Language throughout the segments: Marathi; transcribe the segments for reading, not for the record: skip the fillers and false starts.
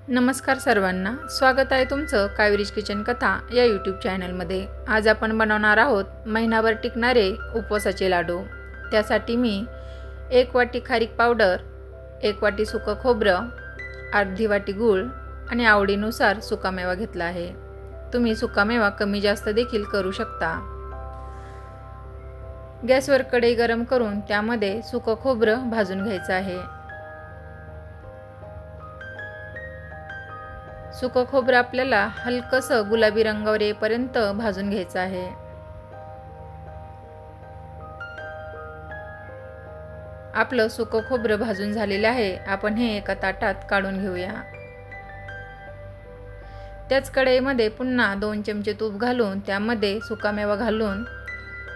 नमस्कार सर्वांना, स्वागत आहे तुमचं कावेरीज किचन कथा या यूट्यूब चॅनलमध्ये। आज आपण बनवणार आहोत महिनाभर टिकणारे उपवासाचे लाडू। त्यासाठी मी 1 वाटी खारीक पावडर, 1 वाटी सुकं खोबरं, अर्धी वाटी गूळ आणि आवडीनुसार सुकामेवा घेतला आहे। तुम्ही सुकामेवा कमी जास्त देखील करू शकता। गॅसवर कढई गरम करून त्यामध्ये सुकं खोबरं भाजून घ्यायचं आहे। सुकं खोबरं आपल्याला हलकसं गुलाबी रंगावर येईपर्यंत भाजून घ्यायचं आहे। आपलं सुकं खोबरं भाजून झालेलं आहे। आपण हे एका ताटात काढून घेऊया। त्याच कढईमध्ये पुन्हा 2 चमचे तूप घालून त्यामध्ये सुकामेवा घालून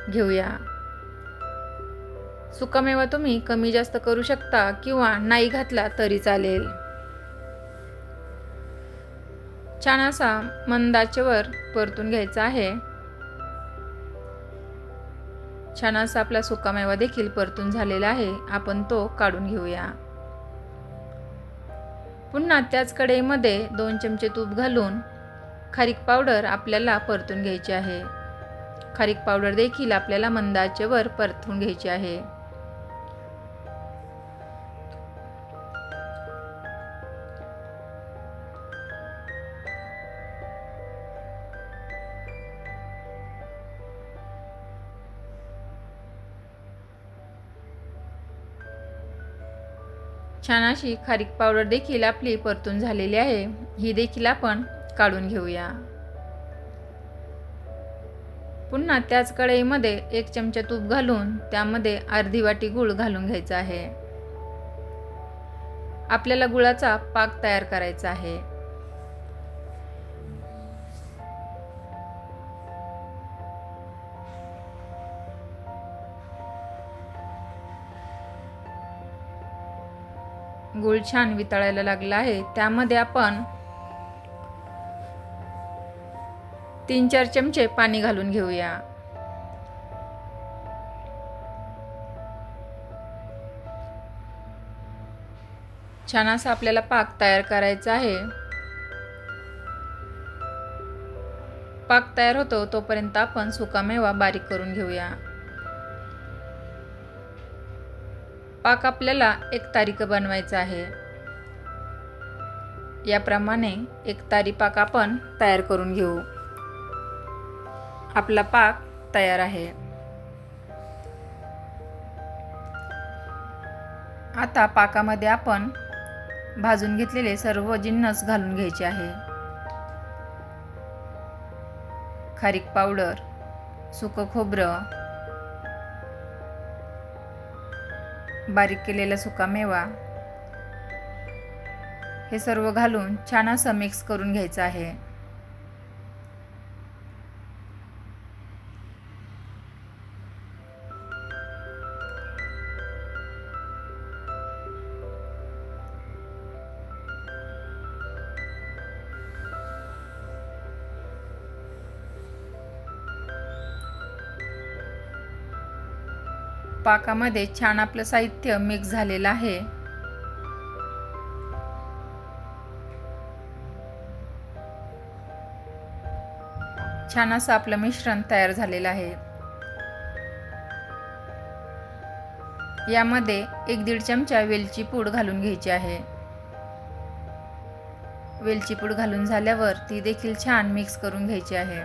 घेऊया। सुकामेवा तुम्ही कमी जास्त करू शकता किंवा नाही घातला तरी चालेल। छान असा मंद आचेवर परतून घ्यायचा आहे। छान असा आपला सुकामेवा देखील परतून झालेला आहे। आपण तो काढून घेऊया। पुन्हा त्याच कढईमध्ये 2 चमचे तूप घालून खारीक पावडर आपल्याला परतून घ्यायची आहे। खारीक पावडर देखील आपल्याला मंद आचेवर परतून घ्यायची आहे। छान अशी खारीक पावडर देखील आपली परतून झालेली आहे। ही देखील आपण काढून घेऊया। पुन्हा त्याच कढईमध्ये 1 चमचा तूप घालून त्यामध्ये अर्धी वाटी गूळ घालून घ्यायचा आहे। आपल्याला गुळाचा पाक तयार करायचा आहे। गूळ छान वितळायला लागला आहे। त्यामध्ये आपण 3-4 चमचे पाणी घालून घेऊया। छान असा आपल्याला पाक तयार करायचा आहे। पाक तयार होतो तोपर्यंत आपण सुकामेवा बारीक करून घेऊया। पाक आपल्याला एकतारी बनवायचा आहे। याप्रमाणे एकतारी पाक आपण तयार करून घेऊ। आपला पाक तयार आहे। आता पाकामध्ये आपण भाजून घेतलेले सर्व जिन्नस घालून घ्यायचे आहे। खारीक पावडर, सुकं खोबरं, बारीक केलेला सुकामेवा हे सर्व घालून छान असं मिक्स करून घ्यायचं आहे। पाकामध्ये छान आपलं साहित्य मिक्स झालेलं आहे। छान असं आपलं मिश्रण तयार झालेलं आहे। यामध्ये 1-1.5 चमचा वेलची पूड घालून घ्यायची आहे। वेलची पूड घालून झाल्यावर ती देखील छान मिक्स करून घ्यायची आहे।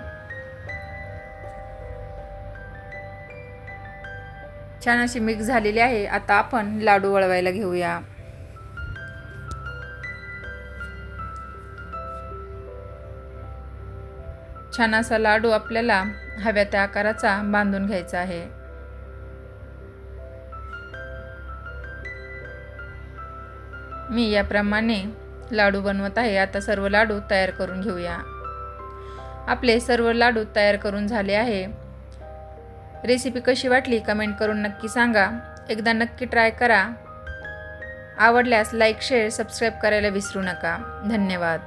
छान अशी मिक्स झालेली आहे। आता आपण लाडू वळवायला घेऊया। छान असा लाडू आपल्याला हव्या त्या आकाराचा बांधून घ्यायचा आहे। मी याप्रमाणे लाडू बनवत आहे। आता सर्व लाडू तयार करून घेऊया। आपले सर्व लाडू तयार करून झाले आहे। रेसिपी कशी वाटली कमेंट करून नक्की सांगा। एकदा नक्की ट्राय करा। आवडल्यास लाईक, शेअर, सबस्क्राईब करायला विसरू नका। धन्यवाद।